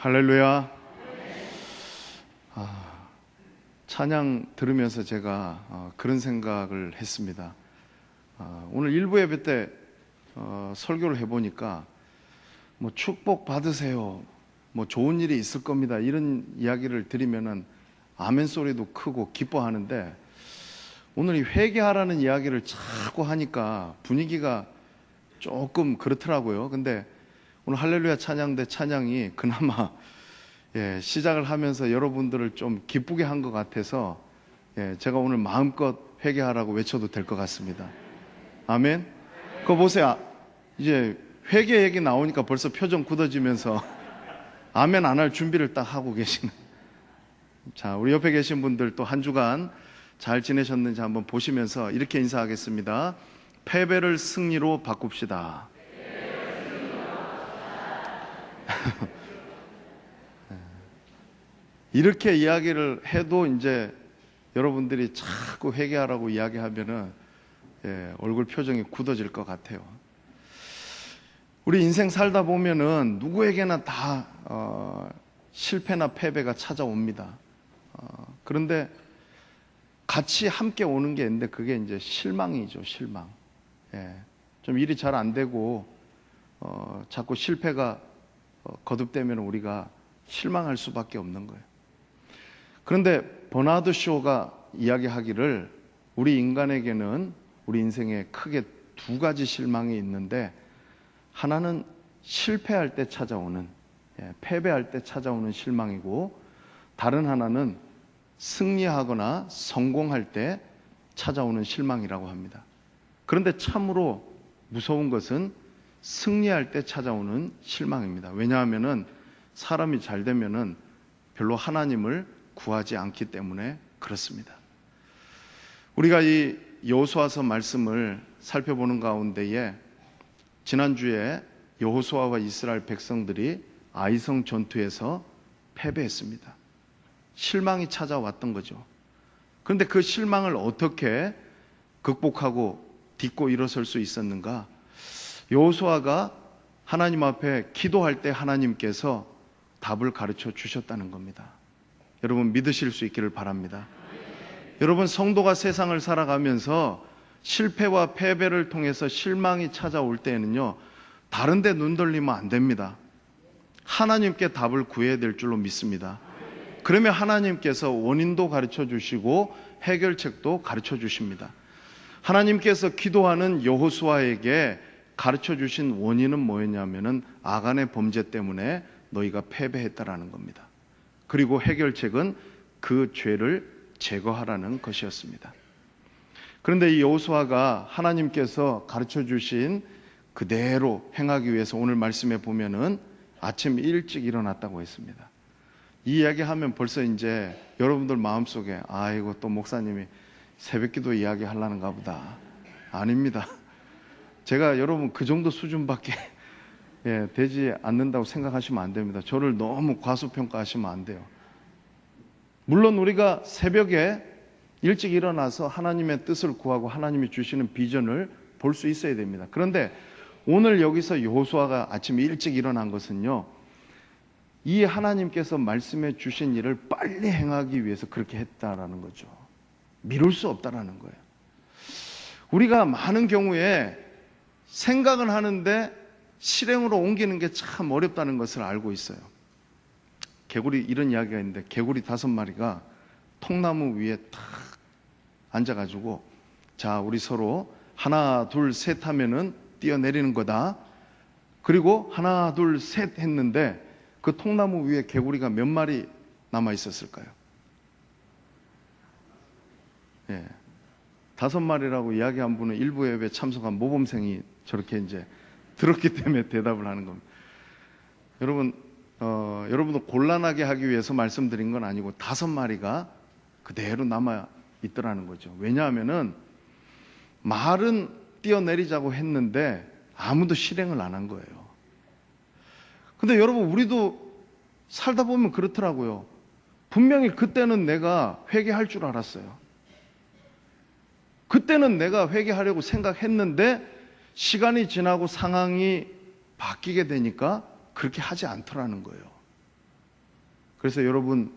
할렐루야. 찬양 들으면서 제가 그런 생각을 했습니다. 오늘 일부 예배 때 설교를 해보니까 뭐 축복 받으세요, 뭐 좋은 일이 있을 겁니다, 이런 이야기를 드리면은 아멘 소리도 크고 기뻐하는데, 오늘 이 회개하라는 이야기를 자꾸 하니까 분위기가 조금 그렇더라고요. 근데 오늘 할렐루야 찬양대 찬양이 그나마 시작을 하면서 여러분들을 좀 기쁘게 한 것 같아서 제가 오늘 마음껏 회개하라고 외쳐도 될 것 같습니다. 아멘. 그거 보세요. 이제 회개 얘기 나오니까 벌써 표정 굳어지면서 아멘 안 할 준비를 딱 하고 계시는. 자, 우리 옆에 계신 분들 또 한 주간 잘 지내셨는지 한번 보시면서 이렇게 인사하겠습니다. 패배를 승리로 바꿉시다. 이렇게 이야기를 해도 이제 여러분들이 자꾸 회개하라고 이야기하면은 얼굴 표정이 굳어질 것 같아요. 우리 인생 살다 보면은 누구에게나 다 실패나 패배가 찾아옵니다. 그런데 같이 함께 오는 게 있는데 그게 이제 실망이죠. 실망. 좀 일이 잘 안 되고 자꾸 실패가 거듭되면 우리가 실망할 수밖에 없는 거예요. 그런데 버나드 쇼가 이야기하기를 우리 인간에게는 우리 인생에 크게 두 가지 실망이 있는데, 하나는 실패할 때 찾아오는, 패배할 때 찾아오는 실망이고, 다른 하나는 승리하거나 성공할 때 찾아오는 실망이라고 합니다. 그런데 참으로 무서운 것은 승리할 때 찾아오는 실망입니다. 왜냐하면은 사람이 잘 되면은 별로 하나님을 구하지 않기 때문에 그렇습니다. 우리가 이 여호수아서 말씀을 살펴보는 가운데에 지난주에 여호수아와 이스라엘 백성들이 아이성 전투에서 패배했습니다. 실망이 찾아왔던 거죠. 그런데 그 실망을 어떻게 극복하고 딛고 일어설 수 있었는가? 여호수아가 하나님 앞에 기도할 때 하나님께서 답을 가르쳐 주셨다는 겁니다. 여러분 믿으실 수 있기를 바랍니다. 여러분, 성도가 세상을 살아가면서 실패와 패배를 통해서 실망이 찾아올 때에는요, 다른 데 눈 돌리면 안 됩니다. 하나님께 답을 구해야 될 줄로 믿습니다. 그러면 하나님께서 원인도 가르쳐 주시고 해결책도 가르쳐 주십니다. 하나님께서 기도하는 여호수아에게 가르쳐 주신 원인은 뭐였냐면은 아간의 범죄 때문에 너희가 패배했다라는 겁니다. 그리고 해결책은 그 죄를 제거하라는 것이었습니다. 그런데 이 여호수아가 하나님께서 가르쳐 주신 그대로 행하기 위해서 오늘 말씀에 보면은 아침 일찍 일어났다고 했습니다. 이 이야기하면 벌써 이제 여러분들 마음속에 아이고 또 목사님이 새벽기도 이야기 하려는가 보다. 아닙니다. 제가 여러분 그 정도 수준밖에 되지 않는다고 생각하시면 안 됩니다. 저를 너무 과소평가하시면 안 돼요. 물론 우리가 새벽에 일찍 일어나서 하나님의 뜻을 구하고 하나님이 주시는 비전을 볼 수 있어야 됩니다. 그런데 오늘 여기서 여호수아가 아침 일찍 일어난 것은요, 이 하나님께서 말씀해 주신 일을 빨리 행하기 위해서 그렇게 했다라는 거죠. 미룰 수 없다라는 거예요. 우리가 많은 경우에 생각은 하는데 실행으로 옮기는 게 참 어렵다는 것을 알고 있어요. 개구리, 이런 이야기가 있는데 개구리 5마리가 통나무 위에 탁 앉아가지고, 자 우리 서로 하나 둘 셋 하면은 뛰어내리는 거다. 그리고 하나 둘 셋 했는데 그 통나무 위에 개구리가 몇 마리 남아 있었을까요? 5마리라고 이야기한 분은 일부 예배 참석한 모범생이 저렇게 이제 들었기 때문에 대답을 하는 겁니다. 여러분, 여러분도 곤란하게 하기 위해서 말씀드린 건 아니고 5마리가 그대로 남아 있더라는 거죠. 왜냐하면은 말은 뛰어내리자고 했는데 아무도 실행을 안 한 거예요. 근데 여러분, 우리도 살다 보면 그렇더라고요. 분명히 그때는 내가 회개할 줄 알았어요. 그때는 내가 회개하려고 생각했는데 시간이 지나고 상황이 바뀌게 되니까 그렇게 하지 않더라는 거예요. 그래서 여러분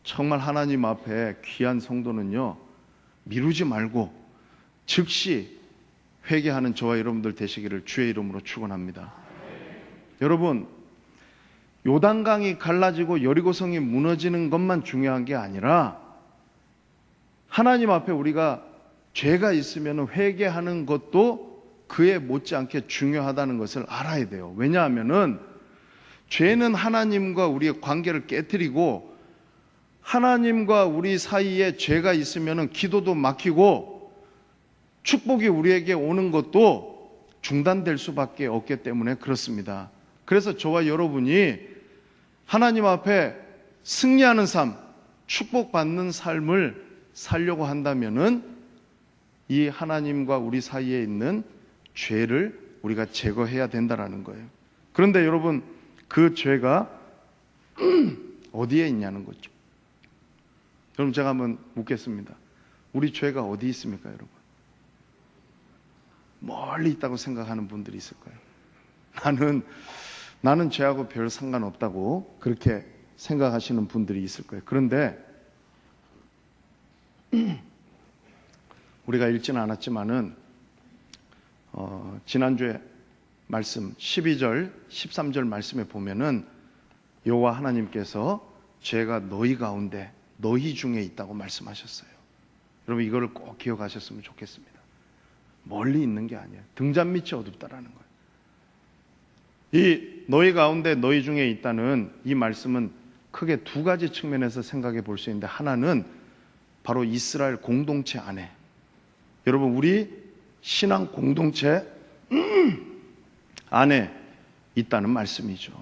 정말 하나님 앞에 귀한 성도는요, 미루지 말고 즉시 회개하는 저와 여러분들 되시기를 주의 이름으로 축원합니다. 여러분, 요단강이 갈라지고 여리고성이 무너지는 것만 중요한 게 아니라 하나님 앞에 우리가 죄가 있으면 회개하는 것도 그에 못지않게 중요하다는 것을 알아야 돼요. 왜냐하면은 죄는 하나님과 우리의 관계를 깨뜨리고 하나님과 우리 사이에 죄가 있으면 기도도 막히고 축복이 우리에게 오는 것도 중단될 수밖에 없기 때문에 그렇습니다. 그래서 저와 여러분이 하나님 앞에 승리하는 삶, 축복받는 삶을 살려고 한다면은 이 하나님과 우리 사이에 있는 죄를 우리가 제거해야 된다는 거예요. 그런데 여러분, 그 죄가 어디에 있냐는 거죠. 여러분, 제가 한번 묻겠습니다. 우리 죄가 어디 있습니까, 여러분? 멀리 있다고 생각하는 분들이 있을 거예요. 나는 죄하고 별 상관없다고 그렇게 생각하시는 분들이 있을 거예요. 그런데 우리가 읽지는 않았지만은 지난주에 말씀 12절, 13절 말씀에 보면은 여호와 하나님께서 죄가 너희 가운데, 너희 중에 있다고 말씀하셨어요. 여러분, 이거를 꼭 기억하셨으면 좋겠습니다. 멀리 있는 게 아니에요. 등잔 밑이 어둡다라는 거예요. 이 너희 가운데, 너희 중에 있다는 이 말씀은 크게 두 가지 측면에서 생각해 볼 수 있는데, 하나는 바로 이스라엘 공동체 안에, 여러분 우리 신앙 공동체 안에 있다는 말씀이죠.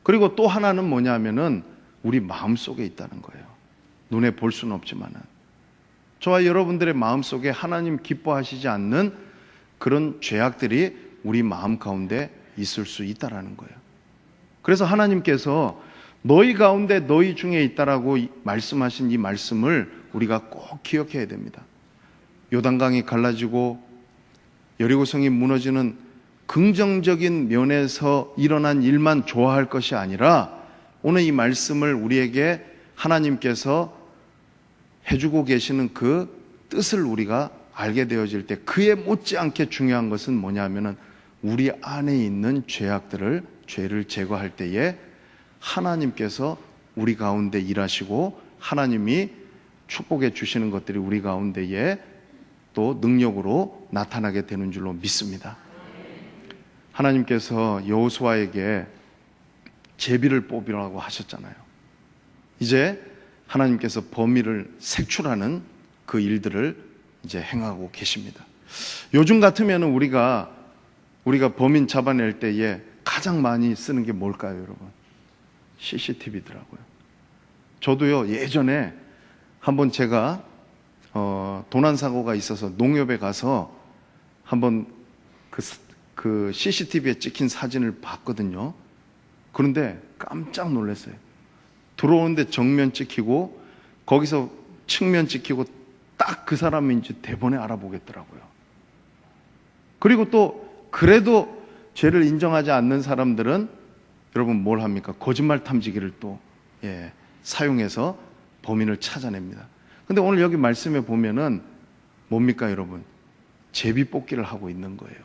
그리고 또 하나는 뭐냐면은 우리 마음속에 있다는 거예요. 눈에 볼 수는 없지만은 저와 여러분들의 마음속에 하나님 기뻐하시지 않는 그런 죄악들이 우리 마음 가운데 있을 수 있다라는 거예요. 그래서 하나님께서 너희 가운데 너희 중에 있다라고 말씀하신 이 말씀을 우리가 꼭 기억해야 됩니다. 요단강이 갈라지고 여리고성이 무너지는 긍정적인 면에서 일어난 일만 좋아할 것이 아니라 오늘 이 말씀을 우리에게 하나님께서 해주고 계시는 그 뜻을 우리가 알게 되어질 때 그에 못지않게 중요한 것은 뭐냐면은 우리 안에 있는 죄를 제거할 때에 하나님께서 우리 가운데 일하시고 하나님이 축복해 주시는 것들이 우리 가운데에 또 능력으로 나타나게 되는 줄로 믿습니다. 하나님께서 여호수아에게 제비를 뽑으라고 하셨잖아요. 이제 하나님께서 범위를 색출하는 그 일들을 이제 행하고 계십니다. 요즘 같으면 우리가 범인 잡아낼 때에 가장 많이 쓰는 게 뭘까요, 여러분? CCTV더라고요. 저도요, 예전에 한번 제가 도난사고가 있어서 농협에 가서 한번 그 CCTV에 찍힌 사진을 봤거든요. 그런데 깜짝 놀랐어요. 들어오는데 정면 찍히고 거기서 측면 찍히고 딱 그 사람인지 대번에 알아보겠더라고요. 그리고 또 그래도 죄를 인정하지 않는 사람들은 여러분 뭘 합니까? 거짓말 탐지기를 또 사용해서 범인을 찾아냅니다. 근데 오늘 여기 말씀에 보면은 뭡니까, 여러분? 제비뽑기를 하고 있는 거예요.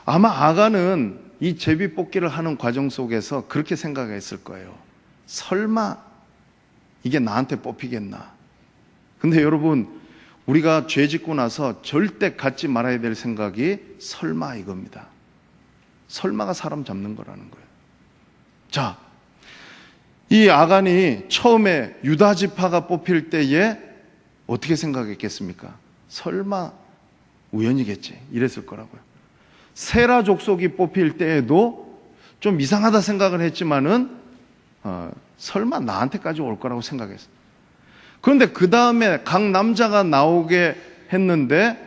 아마 아간은 이 제비뽑기를 하는 과정 속에서 그렇게 생각했을 거예요. 설마 이게 나한테 뽑히겠나? 근데 여러분, 우리가 죄 짓고 나서 절대 갖지 말아야 될 생각이 설마 이겁니다. 설마가 사람 잡는 거라는 거예요. 자, 이 아간이 처음에 유다 지파가 뽑힐 때에 어떻게 생각했겠습니까? 설마 우연이겠지 이랬을 거라고요. 세라 족속이 뽑힐 때에도 좀 이상하다 생각을 했지만은 설마 나한테까지 올 거라고 생각했어요. 그런데 그 다음에 각 남자가 나오게 했는데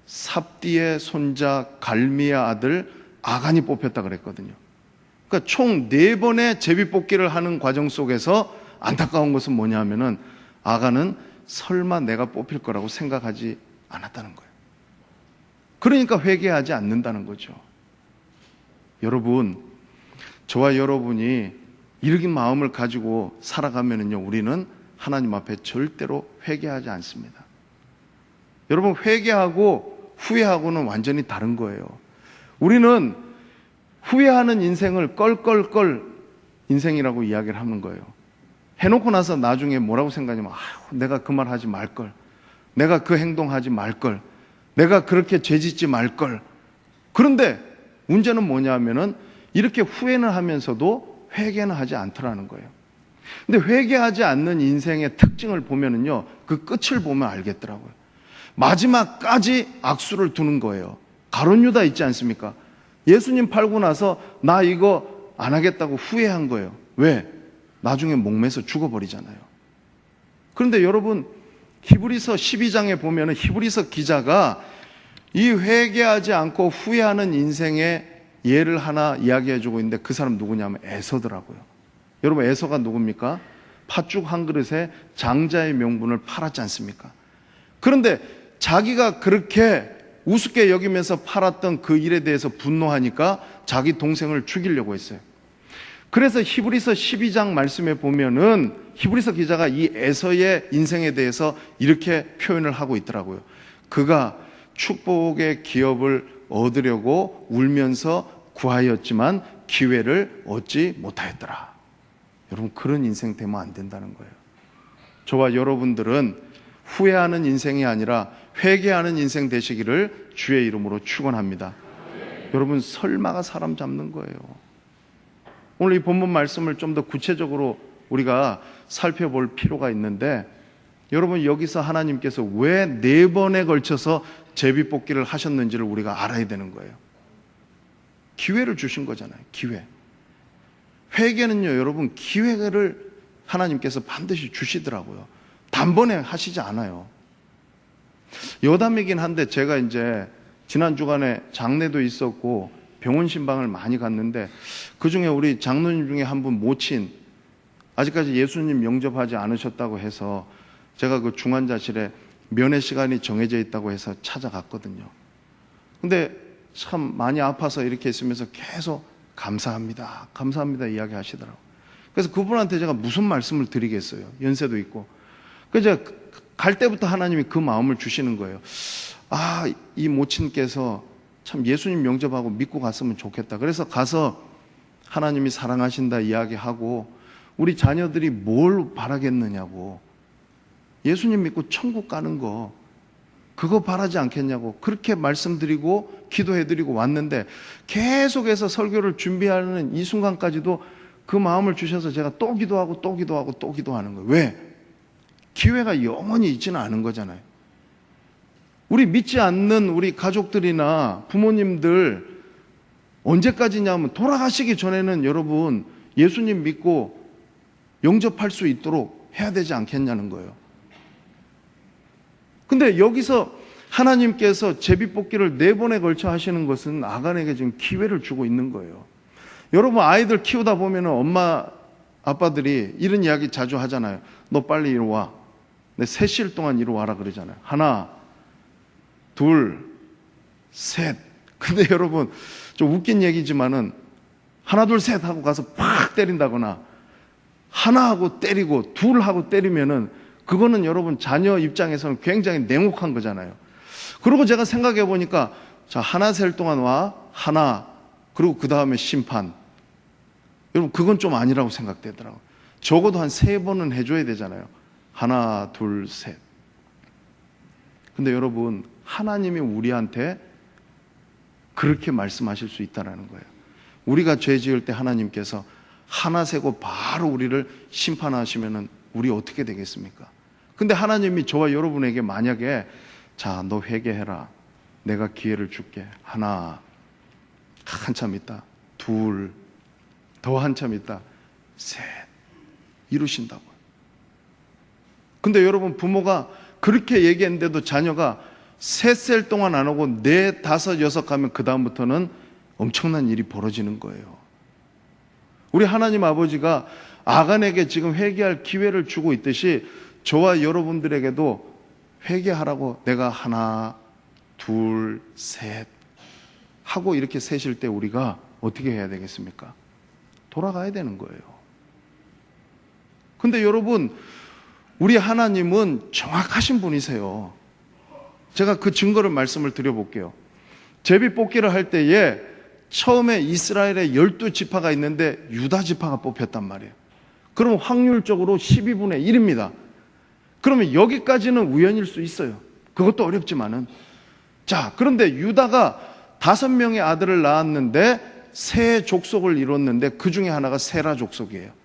삽디의 손자 갈미의 아들 아간이 뽑혔다 그랬거든요. 그러니까 총 4번의 제비뽑기를 하는 과정 속에서 안타까운 것은 뭐냐면은 아간은 설마 내가 뽑힐 거라고 생각하지 않았다는 거예요. 그러니까 회개하지 않는다는 거죠. 여러분, 저와 여러분이 이런 마음을 가지고 살아가면은요, 우리는 하나님 앞에 절대로 회개하지 않습니다. 여러분, 회개하고 후회하고는 완전히 다른 거예요. 우리는 후회하는 인생을 껄껄껄 인생이라고 이야기를 하는 거예요. 해놓고 나서 나중에 뭐라고 생각하냐면, 내가 그 말 하지 말걸, 내가 그 행동하지 말걸, 내가 그렇게 죄짓지 말걸. 그런데 문제는 뭐냐면은 이렇게 후회는 하면서도 회개는 하지 않더라는 거예요. 근데 회개하지 않는 인생의 특징을 보면은요, 그 끝을 보면 알겠더라고요. 마지막까지 악수를 두는 거예요. 가룟 유다 있지 않습니까? 예수님 팔고 나서 나 이거 안 하겠다고 후회한 거예요. 왜? 나중에 목매서 죽어버리잖아요. 그런데 여러분, 히브리서 12장에 보면은 히브리서 기자가 이 회개하지 않고 후회하는 인생의 예를 하나 이야기해주고 있는데 그 사람 누구냐면 에서더라고요. 여러분, 에서가 누굽니까? 팥죽 한 그릇에 장자의 명분을 팔았지 않습니까? 그런데 자기가 그렇게 우습게 여기면서 팔았던 그 일에 대해서 분노하니까 자기 동생을 죽이려고 했어요. 그래서 히브리서 12장 말씀에 보면은 히브리서 기자가 이 에서의 인생에 대해서 이렇게 표현을 하고 있더라고요. 그가 축복의 기업을 얻으려고 울면서 구하였지만 기회를 얻지 못하였더라. 여러분, 그런 인생 되면 안 된다는 거예요. 저와 여러분들은 후회하는 인생이 아니라 회개하는 인생 되시기를 주의 이름으로 축원합니다. 여러분, 설마가 사람 잡는 거예요. 오늘 이 본문 말씀을 좀 더 구체적으로 우리가 살펴볼 필요가 있는데, 여러분, 여기서 하나님께서 왜 4번에 걸쳐서 제비뽑기를 하셨는지를 우리가 알아야 되는 거예요. 기회를 주신 거잖아요. 기회. 회개는요, 여러분, 기회를 하나님께서 반드시 주시더라고요. 단번에 하시지 않아요. 여담이긴 한데 제가 이제 지난 주간에 장례도 있었고 병원 신방을 많이 갔는데 그 중에 우리 장로님 중에 한 분 모친, 아직까지 예수님 영접하지 않으셨다고 해서 제가 그 중환자실에 면회 시간이 정해져 있다고 해서 찾아갔거든요. 근데 참 많이 아파서 이렇게 있으면서 계속 감사합니다, 감사합니다 이야기 하시더라고요. 그래서 그분한테 제가 무슨 말씀을 드리겠어요. 연세도 있고. 그래서 제가 갈 때부터 하나님이 그 마음을 주시는 거예요. 이 모친께서 참 예수님 영접하고 믿고 갔으면 좋겠다. 그래서 가서 하나님이 사랑하신다 이야기하고 우리 자녀들이 뭘 바라겠느냐고, 예수님 믿고 천국 가는 거 그거 바라지 않겠냐고 그렇게 말씀드리고 기도해드리고 왔는데, 계속해서 설교를 준비하는 이 순간까지도 그 마음을 주셔서 제가 또 기도하고 또 기도하고 또 기도하는 거예요. 왜? 기회가 영원히 있지는 않은 거잖아요. 우리 믿지 않는 우리 가족들이나 부모님들 언제까지냐면 돌아가시기 전에는 여러분 예수님 믿고 영접할 수 있도록 해야 되지 않겠냐는 거예요. 근데 여기서 하나님께서 제비뽑기를 4번에 걸쳐 하시는 것은 아간에게 지금 기회를 주고 있는 거예요. 여러분, 아이들 키우다 보면 엄마 아빠들이 이런 이야기 자주 하잖아요. 너 빨리 이리 와. 내 3시일 동안 이리 와라 그러잖아요. 하나, 둘, 셋. 근데 여러분, 좀 웃긴 얘기지만은 하나, 둘, 셋 하고 가서 팍 때린다거나 하나 하고 때리고 둘 하고 때리면은 그거는 여러분 자녀 입장에서는 굉장히 냉혹한 거잖아요. 그리고 제가 생각해 보니까 자, 하나 셀 동안 와. 하나. 그리고 그 다음에 심판. 여러분, 그건 좀 아니라고 생각되더라고요. 적어도 한 3번은 해줘야 되잖아요. 하나, 둘, 셋. 근데 여러분, 하나님이 우리한테 그렇게 말씀하실 수 있다는 거예요. 우리가 죄 지을 때 하나님께서 하나 세고 바로 우리를 심판하시면은 우리 어떻게 되겠습니까? 근데 하나님이 저와 여러분에게 만약에 자, 너 회개해라. 내가 기회를 줄게. 하나, 한참 있다. 둘, 더 한참 있다. 셋. 이루신다고요. 근데 여러분, 부모가 그렇게 얘기했는데도 자녀가 3셀 동안 안 오고 4, 5, 6 가면 그 다음부터는 엄청난 일이 벌어지는 거예요. 우리 하나님 아버지가 아간에게 지금 회개할 기회를 주고 있듯이 저와 여러분들에게도 회개하라고 내가 하나, 둘, 셋 하고 이렇게 세실 때 우리가 어떻게 해야 되겠습니까? 돌아가야 되는 거예요. 근데 여러분, 우리 하나님은 정확하신 분이세요. 제가 그 증거를 말씀을 드려볼게요. 제비 뽑기를 할 때에 처음에 이스라엘에 12지파가 있는데 유다 지파가 뽑혔단 말이에요. 그럼 확률적으로 12분의 1입니다. 그러면 여기까지는 우연일 수 있어요. 그것도 어렵지만은. 자, 그런데 유다가 5명의 아들을 낳았는데 세 족속을 이뤘는데 그 중에 하나가 세라 족속이에요.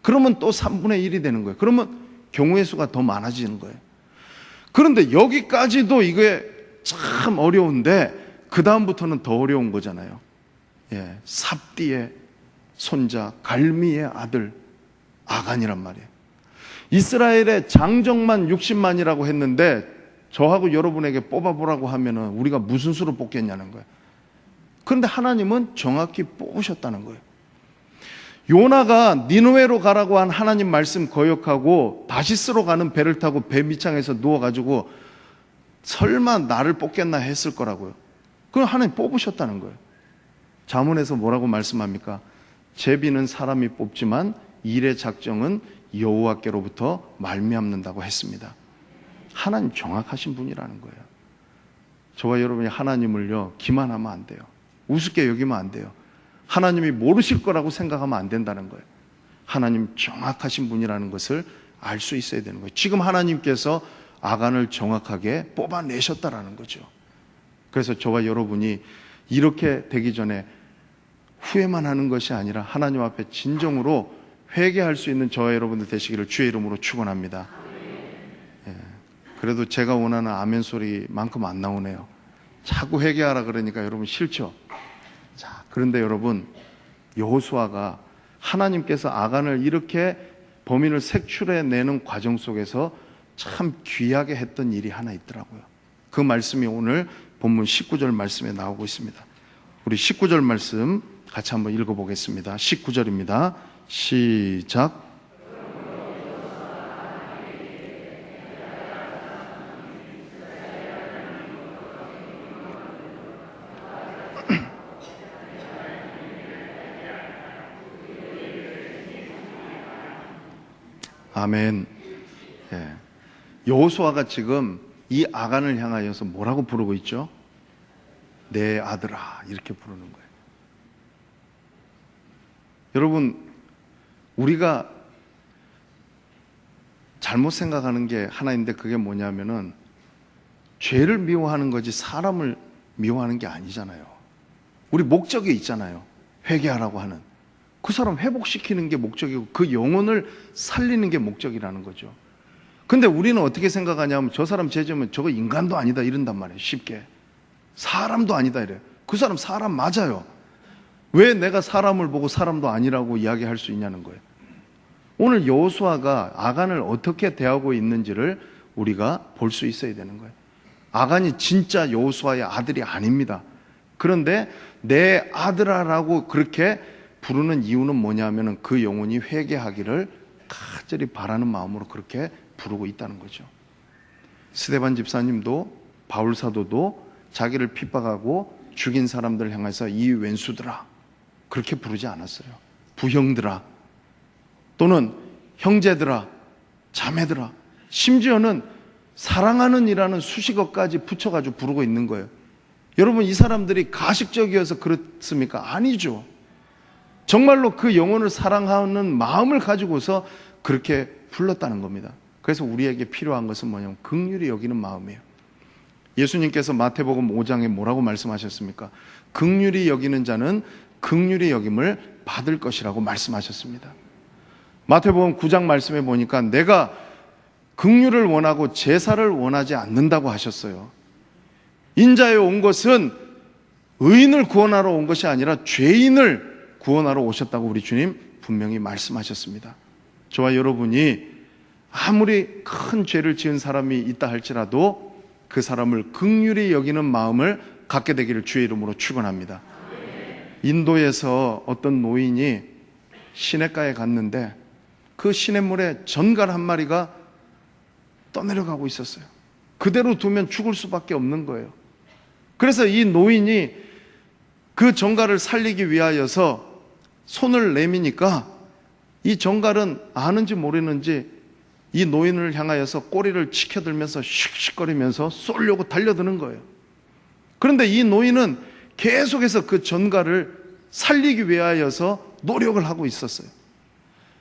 그러면 또 3분의 1이 되는 거예요. 그러면 경우의 수가 더 많아지는 거예요. 그런데 여기까지도 이게 참 어려운데 그 다음부터는 더 어려운 거잖아요. 예, 삽디의 손자 갈미의 아들 아간이란 말이에요. 이스라엘의 장정만 60만이라고 했는데 저하고 여러분에게 뽑아보라고 하면은 우리가 무슨 수로 뽑겠냐는 거예요. 그런데 하나님은 정확히 뽑으셨다는 거예요. 요나가 니느웨로 가라고 한 하나님 말씀 거역하고 다시스로 가는 배를 타고 배 밑창에서 누워가지고 설마 나를 뽑겠나 했을 거라고요. 그럼 하나님 뽑으셨다는 거예요. 잠언에서 뭐라고 말씀합니까? 제비는 사람이 뽑지만 일의 작정은 여호와께로부터 말미암는다고 했습니다. 하나님 정확하신 분이라는 거예요. 저와 여러분이 하나님을요 기만하면 안 돼요. 우습게 여기면 안 돼요. 하나님이 모르실 거라고 생각하면 안 된다는 거예요. 하나님 정확하신 분이라는 것을 알 수 있어야 되는 거예요. 지금 하나님께서 아간을 정확하게 뽑아내셨다라는 거죠. 그래서 저와 여러분이 이렇게 되기 전에 후회만 하는 것이 아니라 하나님 앞에 진정으로 회개할 수 있는 저와 여러분들 되시기를 주의 이름으로 축원합니다. 예, 그래도 제가 원하는 아멘 소리만큼 안 나오네요. 자꾸 회개하라 그러니까 여러분 싫죠? 자, 그런데 여러분, 여호수아가 하나님께서 아간을 이렇게 범인을 색출해내는 과정 속에서 참 귀하게 했던 일이 하나 있더라고요. 그 말씀이 오늘 본문 19절 말씀에 나오고 있습니다. 우리 19절 말씀 같이 한번 읽어보겠습니다. 19절입니다. 시작. 아멘. 예. 여호수아가 지금 이 아간을 향하여서 뭐라고 부르고 있죠? 내 아들아, 이렇게 부르는 거예요. 여러분, 우리가 잘못 생각하는 게 하나 있는데 그게 뭐냐면은 죄를 미워하는 거지 사람을 미워하는 게 아니잖아요. 우리 목적이 있잖아요. 회개하라고 하는. 그 사람 회복시키는 게 목적이고 그 영혼을 살리는 게 목적이라는 거죠. 근데 우리는 어떻게 생각하냐면 저 사람 죄지으면 저거 인간도 아니다 이런단 말이에요. 쉽게. 사람도 아니다 이래요. 그 사람 사람 맞아요. 왜 내가 사람을 보고 사람도 아니라고 이야기할 수 있냐는 거예요. 오늘 여호수아가 아간을 어떻게 대하고 있는지를 우리가 볼 수 있어야 되는 거예요. 아간이 진짜 여호수아의 아들이 아닙니다. 그런데 내 아들아라고 그렇게 부르는 이유는 뭐냐면은 그 영혼이 회개하기를 간절히 바라는 마음으로 그렇게 부르고 있다는 거죠. 스데반 집사님도 바울 사도도 자기를 핍박하고 죽인 사람들 향해서 이 왼수들아 그렇게 부르지 않았어요. 부형들아 또는 형제들아 자매들아 심지어는 사랑하는 이라는 수식어까지 붙여가지고 부르고 있는 거예요. 여러분 이 사람들이 가식적이어서 그렇습니까? 아니죠. 정말로 그 영혼을 사랑하는 마음을 가지고서 그렇게 불렀다는 겁니다. 그래서 우리에게 필요한 것은 뭐냐면 긍휼히 여기는 마음이에요. 예수님께서 마태복음 5장에 뭐라고 말씀하셨습니까? 긍휼히 여기는 자는 긍휼히 여김을 받을 것이라고 말씀하셨습니다. 마태복음 9장 말씀에 보니까 내가 긍휼을 원하고 제사를 원하지 않는다고 하셨어요. 인자에 온 것은 의인을 구원하러 온 것이 아니라 죄인을 구원하러 오셨다고 우리 주님 분명히 말씀하셨습니다. 저와 여러분이 아무리 큰 죄를 지은 사람이 있다 할지라도 그 사람을 긍휼히 여기는 마음을 갖게 되기를 주의 이름으로 축원합니다. 인도에서 어떤 노인이 시냇가에 갔는데 그 시냇물에 전갈 한 마리가 떠내려가고 있었어요. 그대로 두면 죽을 수밖에 없는 거예요. 그래서 이 노인이 그 전갈을 살리기 위하여서 손을 내미니까 이 정갈은 아는지 모르는지 이 노인을 향하여서 꼬리를 치켜들면서 씩씩거리면서 쏘려고 달려드는 거예요. 그런데 이 노인은 계속해서 그 전갈을 살리기 위하여서 노력을 하고 있었어요.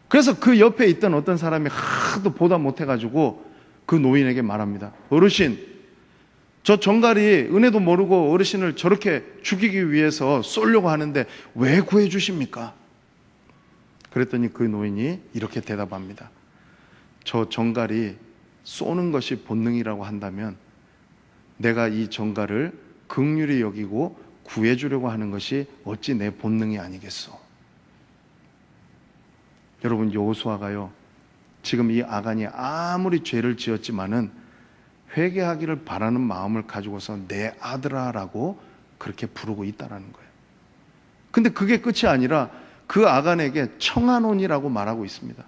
그래서 그 옆에 있던 어떤 사람이 하도 보다 못해가지고 그 노인에게 말합니다. 어르신, 저 전갈이 은혜도 모르고 어르신을 저렇게 죽이기 위해서 쏘려고 하는데 왜 구해주십니까? 그랬더니 그 노인이 이렇게 대답합니다. 저 전갈이 쏘는 것이 본능이라고 한다면 내가 이 전갈을 긍휼히 여기고 구해주려고 하는 것이 어찌 내 본능이 아니겠소? 여러분, 여호수아가요, 지금 이 아간이 아무리 죄를 지었지만은 회개하기를 바라는 마음을 가지고서 내 아들아라고 그렇게 부르고 있다라는 거예요. 근데 그게 끝이 아니라 그 아간에게 청하노니라고 말하고 있습니다.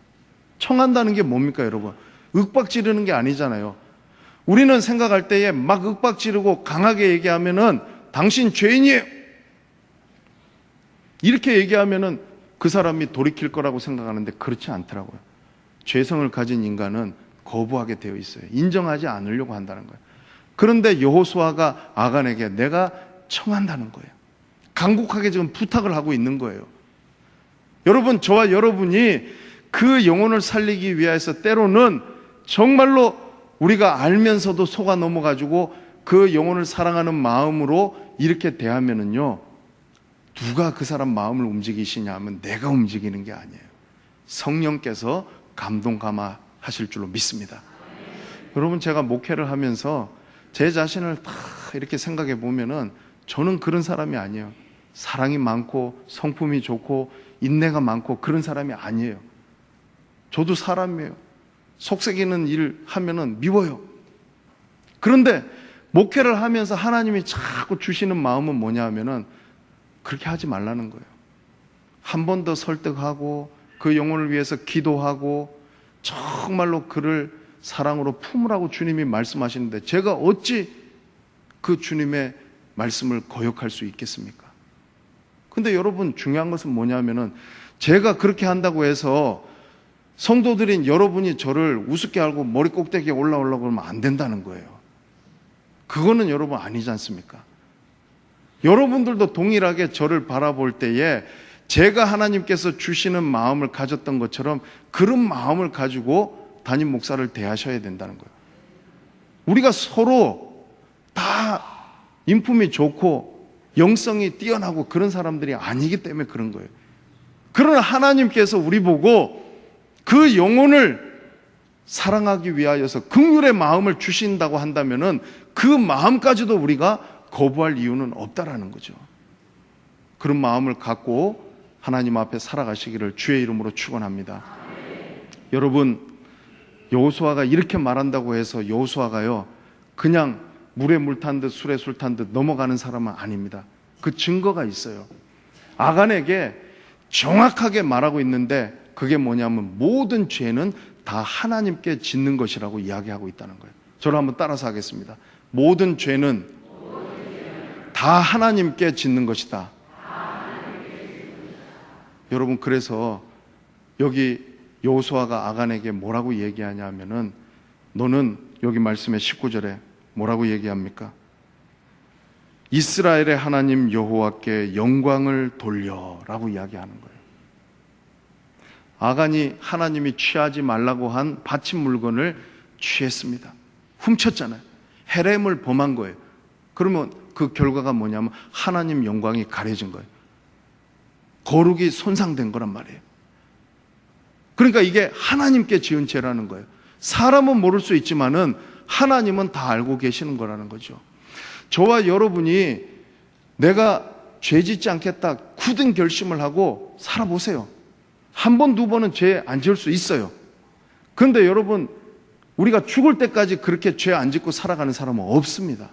청한다는 게 뭡니까, 여러분? 윽박 지르는 게 아니잖아요. 우리는 생각할 때에 막 윽박 지르고 강하게 얘기하면은 당신 죄인이에요, 이렇게 얘기하면은 그 사람이 돌이킬 거라고 생각하는데 그렇지 않더라고요. 죄성을 가진 인간은 거부하게 되어 있어요. 인정하지 않으려고 한다는 거예요. 그런데 여호수아가 아간에게 내가 청한다는 거예요. 간곡하게 지금 부탁을 하고 있는 거예요. 여러분, 저와 여러분이 그 영혼을 살리기 위해서 때로는 정말로 우리가 알면서도 속아 넘어가지고 그 영혼을 사랑하는 마음으로 이렇게 대하면은요, 누가 그 사람 마음을 움직이시냐 하면 내가 움직이는 게 아니에요. 성령께서 감동 감화하실 줄로 믿습니다. 여러분, 제가 목회를 하면서 제 자신을 다 이렇게 생각해 보면은 저는 그런 사람이 아니에요. 사랑이 많고 성품이 좋고 인내가 많고 그런 사람이 아니에요. 저도 사람이에요. 속삭이는 일 하면은 미워요. 그런데 목회를 하면서 하나님이 자꾸 주시는 마음은 뭐냐 하면은 그렇게 하지 말라는 거예요. 한 번 더 설득하고 그 영혼을 위해서 기도하고 정말로 그를 사랑으로 품으라고 주님이 말씀하시는데 제가 어찌 그 주님의 말씀을 거역할 수 있겠습니까? 근데 여러분, 중요한 것은 뭐냐면은 제가 그렇게 한다고 해서 성도들인 여러분이 저를 우습게 알고 머리 꼭대기에 올라오려고 하면 안 된다는 거예요. 그거는 여러분 아니지 않습니까? 여러분들도 동일하게 저를 바라볼 때에 제가 하나님께서 주시는 마음을 가졌던 것처럼 그런 마음을 가지고 담임 목사를 대하셔야 된다는 거예요. 우리가 서로 다 인품이 좋고 영성이 뛰어나고 그런 사람들이 아니기 때문에 그런 거예요. 그러나 하나님께서 우리 보고 그 영혼을 사랑하기 위하여서 긍휼의 마음을 주신다고 한다면은 그 마음까지도 우리가 거부할 이유는 없다라는 거죠. 그런 마음을 갖고 하나님 앞에 살아가시기를 주의 이름으로 축원합니다. 여러분, 여호수아가 이렇게 말한다고 해서 여호수아가요 그냥 물에 물 탄 듯 술에 술 탄 듯 넘어가는 사람은 아닙니다. 그 증거가 있어요. 아간에게 정확하게 말하고 있는데 그게 뭐냐면 모든 죄는 다 하나님께 짓는 것이라고 이야기하고 있다는 거예요. 저를 한번 따라서 하겠습니다. 모든 죄는 다 하나님께 짓는 것이다. 여러분, 그래서 여기 여호수아가 아간에게 뭐라고 얘기하냐 하면은 너는 여기 말씀의 19절에 뭐라고 얘기합니까? 이스라엘의 하나님 여호와께 영광을 돌려라고 이야기하는 거예요. 아간이 하나님이 취하지 말라고 한 바친 물건을 취했습니다. 훔쳤잖아요. 헤렘을 범한 거예요. 그러면 그 결과가 뭐냐면 하나님 영광이 가려진 거예요. 거룩이 손상된 거란 말이에요. 그러니까 이게 하나님께 지은 죄라는 거예요. 사람은 모를 수 있지만은 하나님은 다 알고 계시는 거라는 거죠. 저와 여러분이 내가 죄 짓지 않겠다 굳은 결심을 하고 살아보세요. 한 번, 두 번은 죄 안 지을 수 있어요. 그런데 여러분, 우리가 죽을 때까지 그렇게 죄 안 짓고 살아가는 사람은 없습니다.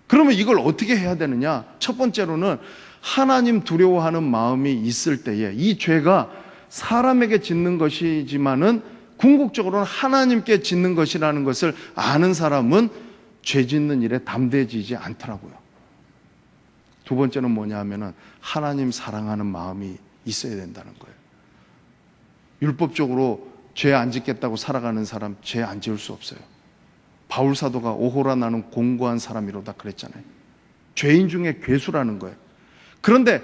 그러면 이걸 어떻게 해야 되느냐? 첫 번째로는 하나님 두려워하는 마음이 있을 때에 이 죄가 사람에게 짓는 것이지만은 궁극적으로는 하나님께 짓는 것이라는 것을 아는 사람은 죄 짓는 일에 담대해지지 않더라고요. 두 번째는 뭐냐 하면은 하나님 사랑하는 마음이 있어야 된다는 거예요. 율법적으로 죄 안 짓겠다고 살아가는 사람 죄 안 지을 수 없어요. 바울 사도가 오호라 나는 공고한 사람이로다 그랬잖아요. 죄인 중에 괴수라는 거예요. 그런데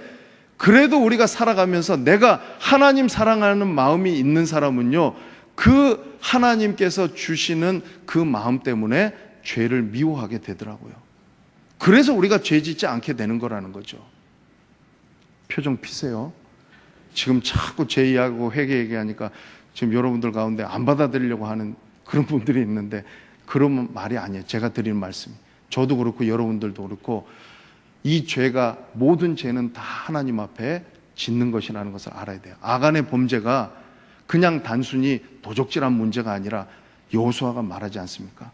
그래도 우리가 살아가면서 내가 하나님 사랑하는 마음이 있는 사람은요, 그 하나님께서 주시는 그 마음 때문에 죄를 미워하게 되더라고요. 그래서 우리가 죄 짓지 않게 되는 거라는 거죠. 표정 피세요. 지금 자꾸 죄 이야기하고 회개 얘기하니까 지금 여러분들 가운데 안 받아들이려고 하는 그런 분들이 있는데, 그런 말이 아니에요. 제가 드리는 말씀이. 저도 그렇고 여러분들도 그렇고, 이 죄가, 모든 죄는 다 하나님 앞에 짓는 것이라는 것을 알아야 돼요. 아간의 범죄가 그냥 단순히 도적질한 문제가 아니라 여호수아가 말하지 않습니까?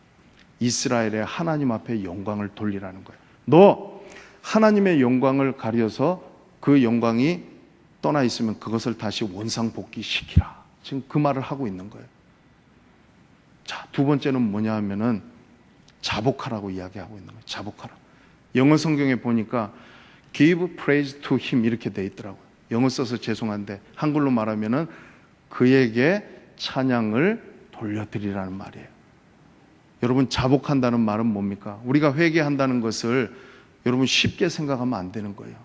이스라엘의 하나님 앞에 영광을 돌리라는 거예요. 너 하나님의 영광을 가려서 그 영광이 떠나 있으면 그것을 다시 원상복귀 시키라. 지금 그 말을 하고 있는 거예요. 자, 두 번째는 뭐냐 하면은 자복하라고 이야기하고 있는 거예요. 자복하라. 영어 성경에 보니까 give praise to him 이렇게 돼 있더라고요. 영어 써서 죄송한데 한글로 말하면은 그에게 찬양을 돌려드리라는 말이에요. 여러분, 자복한다는 말은 뭡니까? 우리가 회개한다는 것을 여러분 쉽게 생각하면 안 되는 거예요.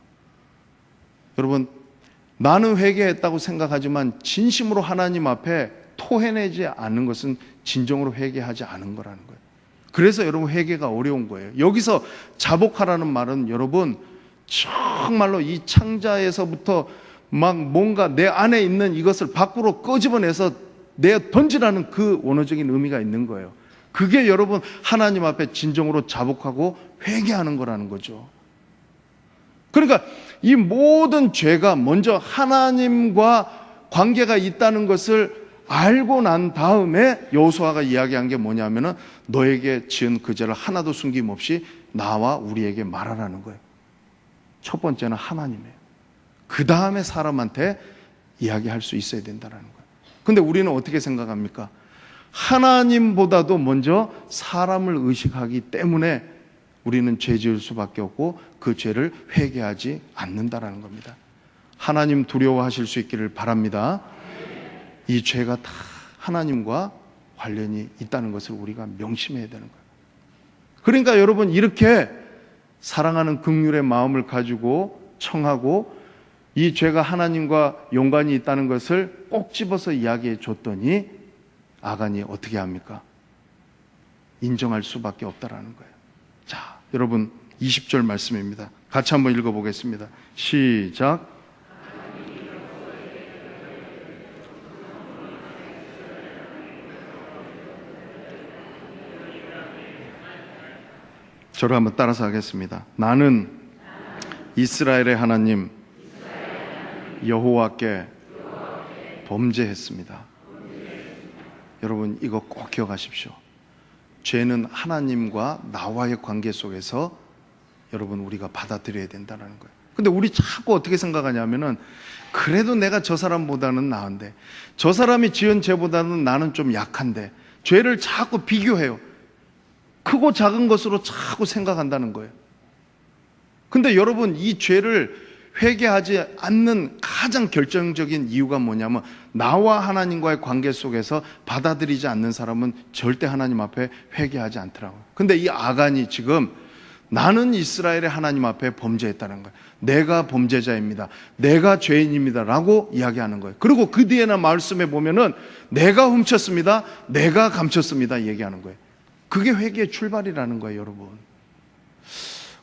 여러분, 나는 회개했다고 생각하지만 진심으로 하나님 앞에 토해내지 않는 것은 진정으로 회개하지 않은 거라는 거예요. 그래서 여러분, 회개가 어려운 거예요. 여기서 자복하라는 말은 여러분 정말로 이 창자에서부터 막 뭔가 내 안에 있는 이것을 밖으로 끄집어내서 내 던지라는 그 원어적인 의미가 있는 거예요. 그게 여러분 하나님 앞에 진정으로 자복하고 회개하는 거라는 거죠. 그러니까 이 모든 죄가 먼저 하나님과 관계가 있다는 것을 알고 난 다음에 여호수아가 이야기한 게 뭐냐면은 너에게 지은 그 죄를 하나도 숨김없이 나와 우리에게 말하라는 거예요. 첫 번째는 하나님이에요. 그 다음에 사람한테 이야기할 수 있어야 된다는 거예요. 근데 우리는 어떻게 생각합니까? 하나님보다도 먼저 사람을 의식하기 때문에 우리는 죄 지을 수밖에 없고 그 죄를 회개하지 않는다라는 겁니다. 하나님 두려워하실 수 있기를 바랍니다. 이 죄가 다 하나님과 관련이 있다는 것을 우리가 명심해야 되는 거예요. 그러니까 여러분, 이렇게 사랑하는 긍휼의 마음을 가지고 청하고 이 죄가 하나님과 연관이 있다는 것을 꼭 집어서 이야기해 줬더니 아간이 어떻게 합니까? 인정할 수밖에 없다라는 거예요. 자, 여러분 20절 말씀입니다. 같이 한번 읽어보겠습니다. 시작. 저를 한번 따라서 하겠습니다. 나는 이스라엘의 하나님 여호와께 범죄했습니다. 여러분, 이거 꼭 기억하십시오. 죄는 하나님과 나와의 관계 속에서 여러분 우리가 받아들여야 된다는 거예요. 근데 우리 자꾸 어떻게 생각하냐면은 그래도 내가 저 사람보다는 나은데, 저 사람이 지은 죄보다는 나는 좀 약한데, 죄를 자꾸 비교해요. 크고 작은 것으로 자꾸 생각한다는 거예요. 근데 여러분, 이 죄를 회개하지 않는 가장 결정적인 이유가 뭐냐면 나와 하나님과의 관계 속에서 받아들이지 않는 사람은 절대 하나님 앞에 회개하지 않더라고요. 근데 이 아간이 지금 나는 이스라엘의 하나님 앞에 범죄했다는 거예요. 내가 범죄자입니다. 내가 죄인입니다. 라고 이야기하는 거예요. 그리고 그 뒤에는 말씀에 보면은 내가 훔쳤습니다. 내가 감췄습니다. 얘기하는 거예요. 그게 회개의 출발이라는 거예요, 여러분.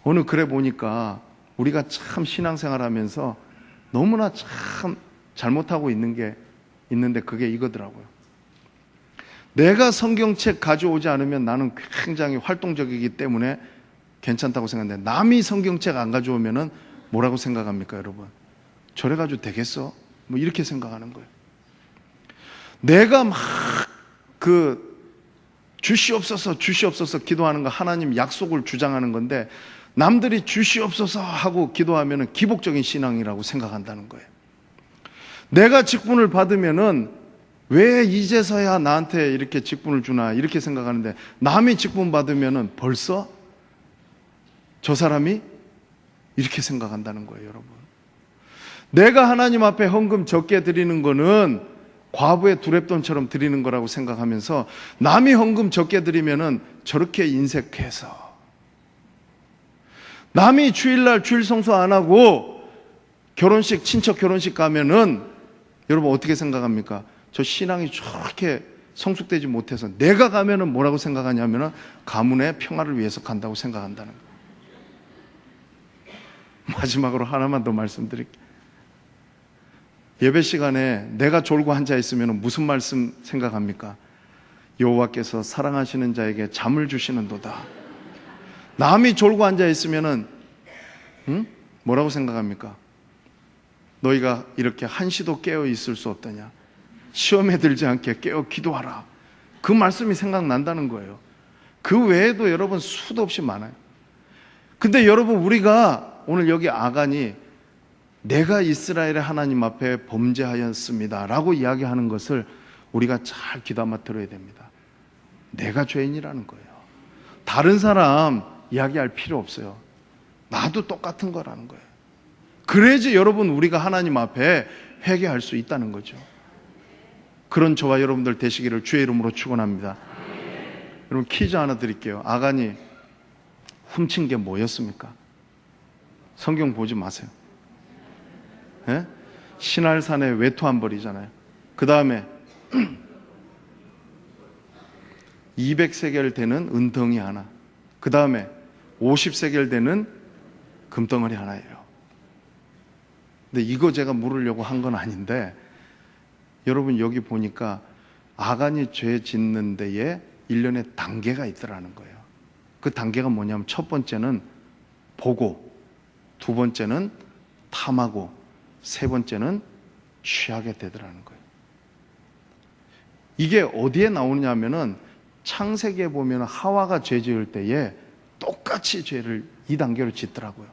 오늘 그래 보니까 우리가 참 신앙생활 하면서 너무나 참 잘못하고 있는 게 있는데 그게 이거더라고요. 내가 성경책 가져오지 않으면 나는 굉장히 활동적이기 때문에 괜찮다고 생각하는데, 남이 성경책 안 가져오면은 뭐라고 생각합니까, 여러분? 저래 가지고 되겠어? 뭐 이렇게 생각하는 거예요. 내가 막 주시옵소서 주시옵소서 기도하는 거 하나님 약속을 주장하는 건데, 남들이 주시옵소서 하고 기도하면은 기복적인 신앙이라고 생각한다는 거예요. 내가 직분을 받으면은 왜 이제서야 나한테 이렇게 직분을 주나 이렇게 생각하는데, 남이 직분 받으면은 벌써 저 사람이 이렇게 생각한다는 거예요, 여러분. 내가 하나님 앞에 헌금 적게 드리는 거는 과부의 두렙돈처럼 드리는 거라고 생각하면서 남이 헌금 적게 드리면은 저렇게 인색해서, 남이 주일날 주일 성수 안 하고 결혼식, 친척 결혼식 가면은 여러분 어떻게 생각합니까? 저 신앙이 저렇게 성숙되지 못해서 내가 가면은 뭐라고 생각하냐면은 가문의 평화를 위해서 간다고 생각한다는 거예요. 마지막으로 하나만 더 말씀드릴게요. 예배 시간에 내가 졸고 앉아 있으면 무슨 말씀 생각합니까? 여호와께서 사랑하시는 자에게 잠을 주시는도다. 남이 졸고 앉아 있으면은 뭐라고 생각합니까? 너희가 이렇게 한시도 깨어 있을 수 없더냐? 시험에 들지 않게 깨어 기도하라. 그 말씀이 생각난다는 거예요. 그 외에도 여러분 수도 없이 많아요. 근데 여러분, 우리가 오늘 여기 아간이 내가 이스라엘의 하나님 앞에 범죄하였습니다 라고 이야기하는 것을 우리가 잘 귀담아 들어야 됩니다. 내가 죄인이라는 거예요. 다른 사람 이야기할 필요 없어요. 나도 똑같은 거라는 거예요. 그래야지 여러분, 우리가 하나님 앞에 회개할 수 있다는 거죠. 그런 저와 여러분들 되시기를 주의 이름으로 축원합니다. 여러분, 퀴즈 하나 드릴게요. 아간이 훔친 게 뭐였습니까? 성경 보지 마세요. 예? 신할산의 외투 한 벌이잖아요. 그 다음에 200세겔 되는 은덩이 하나, 그 다음에 50세겔 되는 금덩어리 하나예요. 근데 이거 제가 물으려고 한 건 아닌데, 여러분 여기 보니까 아간이 죄 짓는 데에 일련의 단계가 있더라는 거예요. 그 단계가 뭐냐면, 첫 번째는 보고, 두 번째는 탐하고, 세 번째는 취하게 되더라는 거예요. 이게 어디에 나오느냐 하면은 창세기에 보면 하와가 죄 지을 때에 똑같이 죄를 이 단계로 짓더라고요.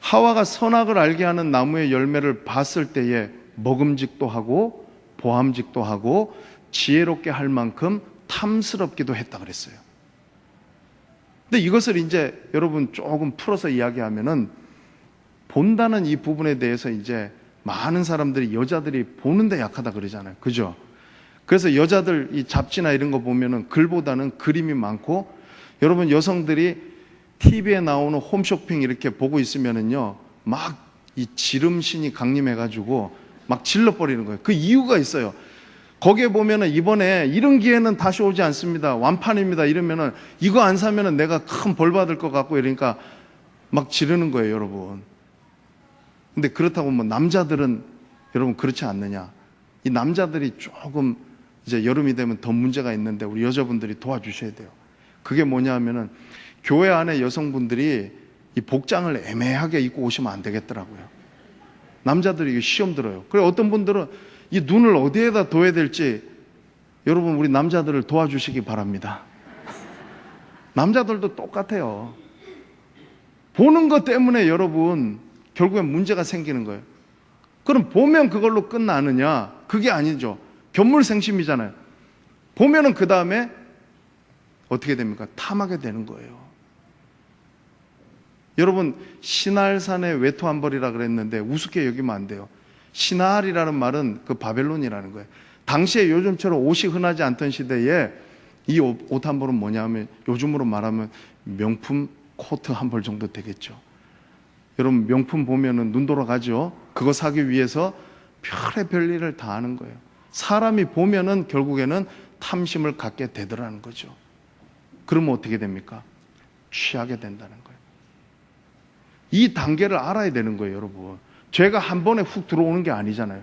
하와가 선악을 알게 하는 나무의 열매를 봤을 때에 먹음직도 하고 보암직도 하고 지혜롭게 할 만큼 탐스럽기도 했다 그랬어요. 근데 이것을 이제 여러분 조금 풀어서 이야기하면은, 본다는 이 부분에 대해서 이제 많은 사람들이 여자들이 보는데 약하다 그러잖아요. 그죠? 그래서 여자들 이 잡지나 이런 거 보면은 글보다는 그림이 많고, 여러분 여성들이 TV에 나오는 홈쇼핑 이렇게 보고 있으면은요, 막 이 지름신이 강림해가지고 막 질러버리는 거예요. 그 이유가 있어요. 거기에 보면은 이번에 이런 기회는 다시 오지 않습니다. 완판입니다. 이러면은 이거 안 사면은 내가 큰 벌 받을 것 같고 이러니까 막 지르는 거예요, 여러분. 근데 그렇다고 뭐 남자들은 여러분 그렇지 않느냐? 이 남자들이 조금 이제 여름이 되면 더 문제가 있는데 우리 여자분들이 도와주셔야 돼요. 그게 뭐냐 하면은 교회 안에 여성분들이 이 복장을 애매하게 입고 오시면 안 되겠더라고요. 남자들이 시험 들어요. 그래 어떤 분들은 이 눈을 어디에다 둬야 될지 여러분 우리 남자들을 도와주시기 바랍니다. 남자들도 똑같아요. 보는 것 때문에 여러분 결국엔 문제가 생기는 거예요. 그럼 보면 그걸로 끝나느냐? 그게 아니죠. 견물생심이잖아요. 보면은 그 다음에 어떻게 됩니까? 탐하게 되는 거예요. 여러분 신할산의 외투 한 벌이라 그랬는데 우습게 여기면 안 돼요. 신할이라는 말은 그 바벨론이라는 거예요. 당시에 요즘처럼 옷이 흔하지 않던 시대에 이 옷 한 벌은 뭐냐면 요즘으로 말하면 명품 코트 한 벌 정도 되겠죠. 여러분 명품 보면은 눈 돌아가죠. 그거 사기 위해서 별의별 일을 다 하는 거예요. 사람이 보면은 결국에는 탐심을 갖게 되더라는 거죠. 그러면 어떻게 됩니까? 취하게 된다는 거예요. 이 단계를 알아야 되는 거예요, 여러분. 죄가 한 번에 훅 들어오는 게 아니잖아요.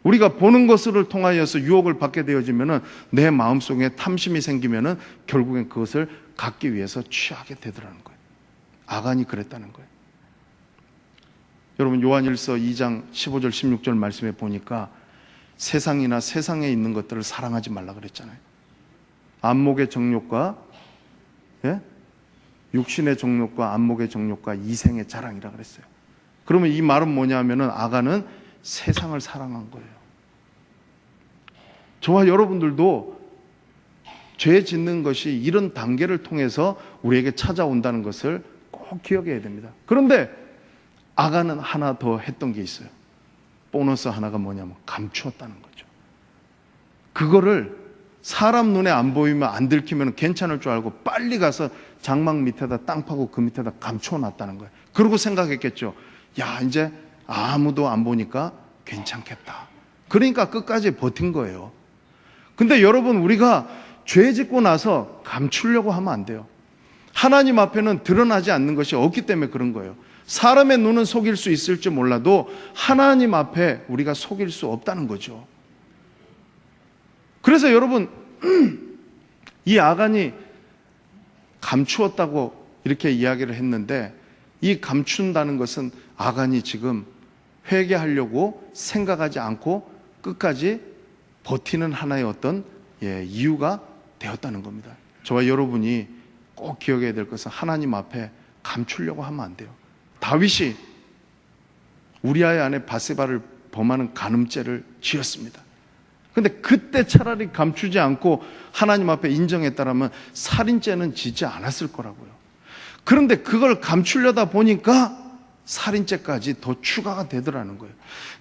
우리가 보는 것을 통하여서 유혹을 받게 되어지면은 내 마음속에 탐심이 생기면은 결국엔 그것을 갖기 위해서 취하게 되더라는 거예요. 아간이 그랬다는 거예요. 여러분 요한일서 2장 15절 16절 말씀에 보니까 세상이나 세상에 있는 것들을 사랑하지 말라 그랬잖아요. 안목의 정욕과 육신의 정욕과 안목의 정욕과 이생의 자랑이라 그랬어요. 그러면 이 말은 뭐냐면은 아간은 세상을 사랑한 거예요. 저와 여러분들도 죄 짓는 것이 이런 단계를 통해서 우리에게 찾아온다는 것을 꼭 기억해야 됩니다. 그런데 아간은 하나 더 했던 게 있어요. 보너스 하나가 뭐냐면 감추었다는 거죠. 그거를 사람 눈에 안 보이면 안 들키면 괜찮을 줄 알고 빨리 가서 장막 밑에다 땅 파고 그 밑에다 감춰 놨다는 거예요. 그러고 생각했겠죠. 야, 이제 아무도 안 보니까 괜찮겠다. 그러니까 끝까지 버틴 거예요. 근데 여러분, 우리가 죄 짓고 나서 감추려고 하면 안 돼요. 하나님 앞에는 드러나지 않는 것이 없기 때문에 그런 거예요. 사람의 눈은 속일 수 있을지 몰라도 하나님 앞에 우리가 속일 수 없다는 거죠. 그래서 여러분, 이 아간이 감추었다고 이렇게 이야기를 했는데, 이 감춘다는 것은 아간이 지금 회개하려고 생각하지 않고 끝까지 버티는 하나의 어떤 이유가 되었다는 겁니다. 저와 여러분이 꼭 기억해야 될 것은 하나님 앞에 감추려고 하면 안 돼요. 다윗이 우리아의 아내 바세바를 범하는 간음죄를 지었습니다. 근데 그때 차라리 감추지 않고 하나님 앞에 인정했다라면 살인죄는 지지 않았을 거라고요. 그런데 그걸 감추려다 보니까 살인죄까지 더 추가가 되더라는 거예요.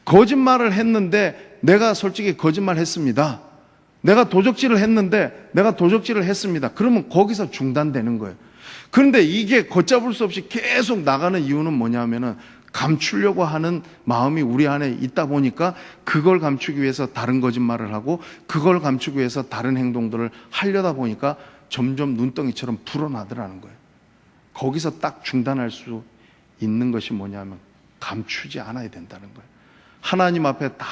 거짓말을 했는데 내가 솔직히 거짓말 했습니다. 내가 도적질을 했는데 내가 도적질을 했습니다. 그러면 거기서 중단되는 거예요. 그런데 이게 걷잡을 수 없이 계속 나가는 이유는 뭐냐면은 감추려고 하는 마음이 우리 안에 있다 보니까 그걸 감추기 위해서 다른 거짓말을 하고 그걸 감추기 위해서 다른 행동들을 하려다 보니까 점점 눈덩이처럼 불어나더라는 거예요. 거기서 딱 중단할 수 있는 것이 뭐냐면 감추지 않아야 된다는 거예요. 하나님 앞에 다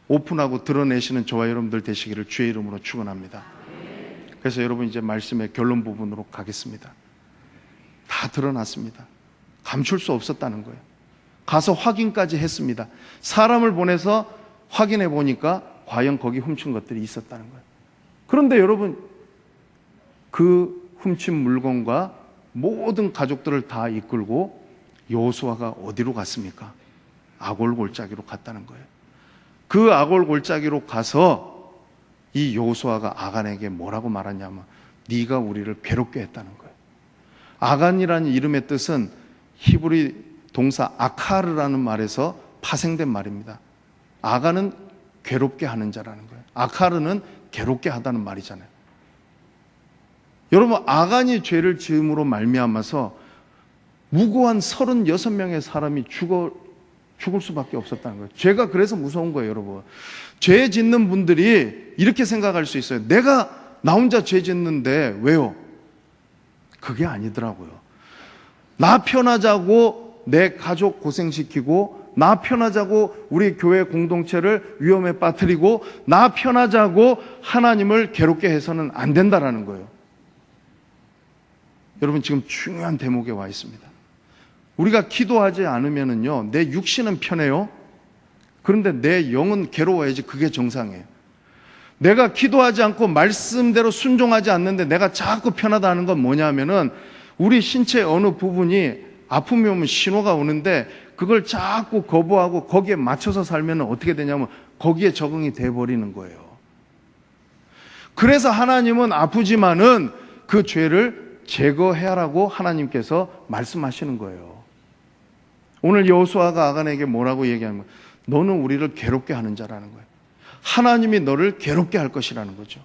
오픈하고 드러내시는 저와 여러분들 되시기를 주의 이름으로 축원합니다. 그래서 여러분, 이제 말씀의 결론 부분으로 가겠습니다. 다 드러났습니다. 감출 수 없었다는 거예요. 가서 확인까지 했습니다. 사람을 보내서 확인해 보니까 과연 거기 훔친 것들이 있었다는 거예요. 그런데 여러분, 그 훔친 물건과 모든 가족들을 다 이끌고 여호수아가 어디로 갔습니까? 아골 골짜기로 갔다는 거예요. 그 아골 골짜기로 가서 이 여호수아가 아간에게 뭐라고 말하냐면 네가 우리를 괴롭게 했다는 거예요. 아간이라는 이름의 뜻은 히브리 동사 아카르라는 말에서 파생된 말입니다. 아간은 괴롭게 하는 자라는 거예요. 아카르는 괴롭게 하다는 말이잖아요. 여러분, 아간이 죄를 지음으로 말미암아서 무고한 36명의 사람이 죽을 수밖에 없었다는 거예요. 죄가 그래서 무서운 거예요, 여러분. 죄 짓는 분들이 이렇게 생각할 수 있어요. 내가 나 혼자 죄 짓는데 왜요? 그게 아니더라고요. 나 편하자고 내 가족 고생시키고, 나 편하자고 우리 교회 공동체를 위험에 빠뜨리고, 나 편하자고 하나님을 괴롭게 해서는 안 된다라는 거예요. 여러분, 지금 중요한 대목에 와 있습니다. 우리가 기도하지 않으면은요, 내 육신은 편해요. 그런데 내 영은 괴로워야지. 그게 정상이에요. 내가 기도하지 않고 말씀대로 순종하지 않는데 내가 자꾸 편하다 하는 건 뭐냐면은 우리 신체 어느 부분이 아픔이 오면 신호가 오는데 그걸 자꾸 거부하고 거기에 맞춰서 살면 어떻게 되냐면 거기에 적응이 돼버리는 거예요. 그래서 하나님은 아프지만은 그 죄를 제거해라고 하나님께서 말씀하시는 거예요. 오늘 여호수아가 아간에게 뭐라고 얘기하면 너는 우리를 괴롭게 하는 자라는 거예요. 하나님이 너를 괴롭게 할 것이라는 거죠.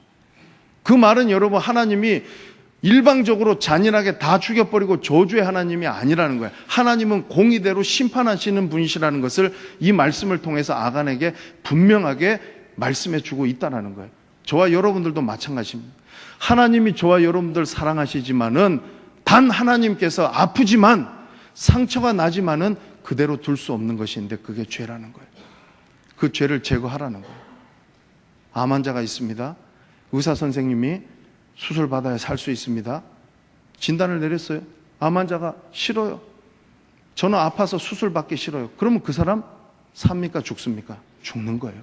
그 말은 여러분, 하나님이 일방적으로 잔인하게 다 죽여버리고 저주의 하나님이 아니라는 거예요. 하나님은 공의대로 심판하시는 분이시라는 것을 이 말씀을 통해서 아간에게 분명하게 말씀해 주고 있다는 거예요. 저와 여러분들도 마찬가지입니다. 하나님이 저와 여러분들 사랑하시지만은 단 하나님께서 아프지만 상처가 나지만은 그대로 둘 수 없는 것인데 그게 죄라는 거예요. 그 죄를 제거하라는 거예요. 암 환자가 있습니다. 의사 선생님이 수술 받아야 살 수 있습니다. 진단을 내렸어요. 암 환자가 싫어요. 저는 아파서 수술 받기 싫어요. 그러면 그 사람 삽니까? 죽습니까? 죽는 거예요.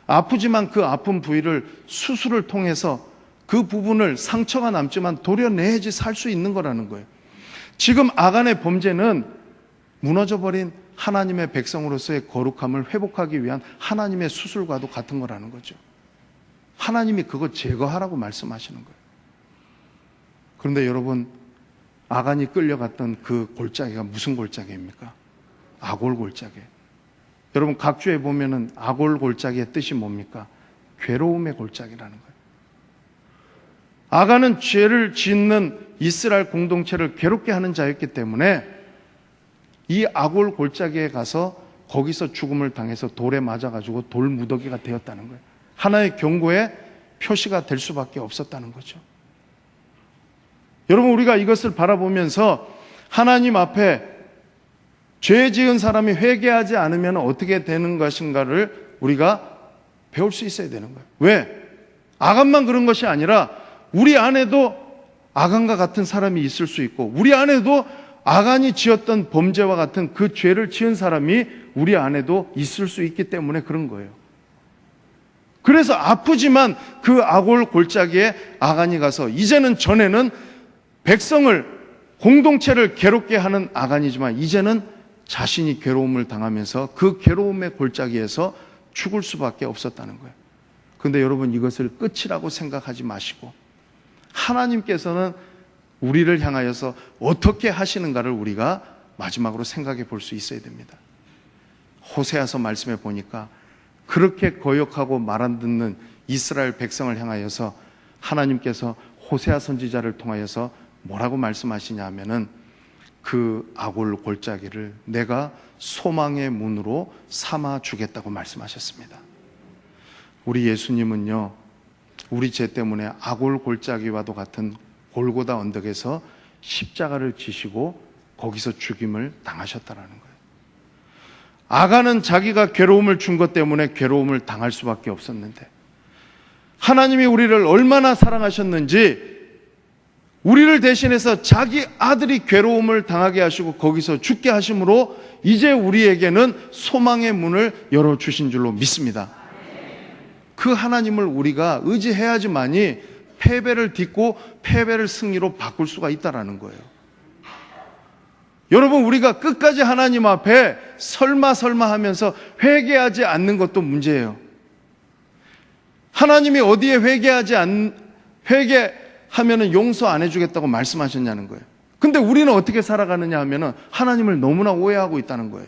아프지만 그 아픈 부위를 수술을 통해서 그 부분을 상처가 남지만 도려내야지 살 수 있는 거라는 거예요. 지금 아간의 범죄는 무너져버린 하나님의 백성으로서의 거룩함을 회복하기 위한 하나님의 수술과도 같은 거라는 거죠. 하나님이 그거 제거하라고 말씀하시는 거예요. 그런데 여러분, 아간이 끌려갔던 그 골짜기가 무슨 골짜기입니까? 아골 골짜기. 여러분, 각주에 보면은 아골 골짜기의 뜻이 뭡니까? 괴로움의 골짜기라는 거예요. 아간은 죄를 짓는 이스라엘 공동체를 괴롭게 하는 자였기 때문에 이 아골 골짜기에 가서 거기서 죽음을 당해서 돌에 맞아가지고 돌 무더기가 되었다는 거예요. 하나의 경고의 표시가 될 수밖에 없었다는 거죠. 여러분, 우리가 이것을 바라보면서 하나님 앞에 죄 지은 사람이 회개하지 않으면 어떻게 되는 것인가를 우리가 배울 수 있어야 되는 거예요. 왜? 아간만 그런 것이 아니라 우리 안에도 아간과 같은 사람이 있을 수 있고, 우리 안에도 아간이 지었던 범죄와 같은 그 죄를 지은 사람이 우리 안에도 있을 수 있기 때문에 그런 거예요. 그래서 아프지만 그 아골 골짜기에 아간이 가서, 이제는 전에는 백성을, 공동체를 괴롭게 하는 아간이지만 이제는 자신이 괴로움을 당하면서 그 괴로움의 골짜기에서 죽을 수밖에 없었다는 거예요. 그런데 여러분, 이것을 끝이라고 생각하지 마시고 하나님께서는 우리를 향하여서 어떻게 하시는가를 우리가 마지막으로 생각해 볼 수 있어야 됩니다. 호세아서 말씀해 보니까 그렇게 거역하고 말 안 듣는 이스라엘 백성을 향하여서 하나님께서 호세아 선지자를 통하여서 뭐라고 말씀하시냐 하면은 그 아골 골짜기를 내가 소망의 문으로 삼아 주겠다고 말씀하셨습니다. 우리 예수님은요, 우리 죄 때문에 아골 골짜기와도 같은 골고다 언덕에서 십자가를 지시고 거기서 죽임을 당하셨다라는 거예요. 아간은 자기가 괴로움을 준 것 때문에 괴로움을 당할 수밖에 없었는데, 하나님이 우리를 얼마나 사랑하셨는지 우리를 대신해서 자기 아들이 괴로움을 당하게 하시고 거기서 죽게 하심으로 이제 우리에게는 소망의 문을 열어주신 줄로 믿습니다. 그 하나님을 우리가 의지해야지만이 패배를 딛고 패배를 승리로 바꿀 수가 있다는 거예요. 여러분, 우리가 끝까지 하나님 앞에 설마 하면서 회개하지 않는 것도 문제예요. 하나님이 어디에 회개하면은 용서 안 해주겠다고 말씀하셨냐는 거예요. 근데 우리는 어떻게 살아가느냐 하면은 하나님을 너무나 오해하고 있다는 거예요.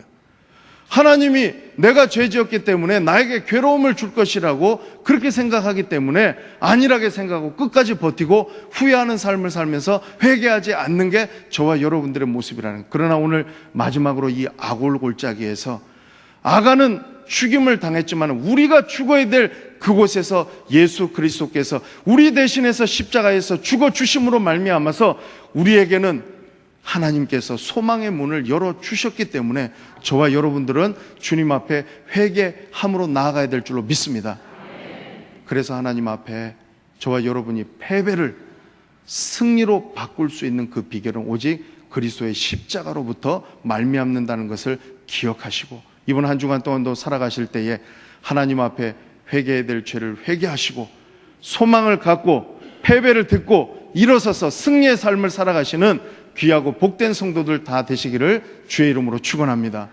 하나님이 내가 죄 지었기 때문에 나에게 괴로움을 줄 것이라고 그렇게 생각하기 때문에 안일하게 생각하고 끝까지 버티고 후회하는 삶을 살면서 회개하지 않는 게 저와 여러분들의 모습이라는 거예요. 그러나 오늘 마지막으로 이 아골 골짜기에서 아간은 죽임을 당했지만 우리가 죽어야 될 그곳에서 예수 그리스도께서 우리 대신해서 십자가에서 죽어주심으로 말미암아서 우리에게는 하나님께서 소망의 문을 열어주셨기 때문에 저와 여러분들은 주님 앞에 회개함으로 나아가야 될 줄로 믿습니다. 그래서 하나님 앞에 저와 여러분이 패배를 승리로 바꿀 수 있는 그 비결은 오직 그리스도의 십자가로부터 말미암는다는 것을 기억하시고, 이번 한 주간 동안도 살아가실 때에 하나님 앞에 회개해야 될 죄를 회개하시고 소망을 갖고 패배를 딛고 일어서서 승리의 삶을 살아가시는 귀하고 복된 성도들 다 되시기를 주의 이름으로 축원합니다.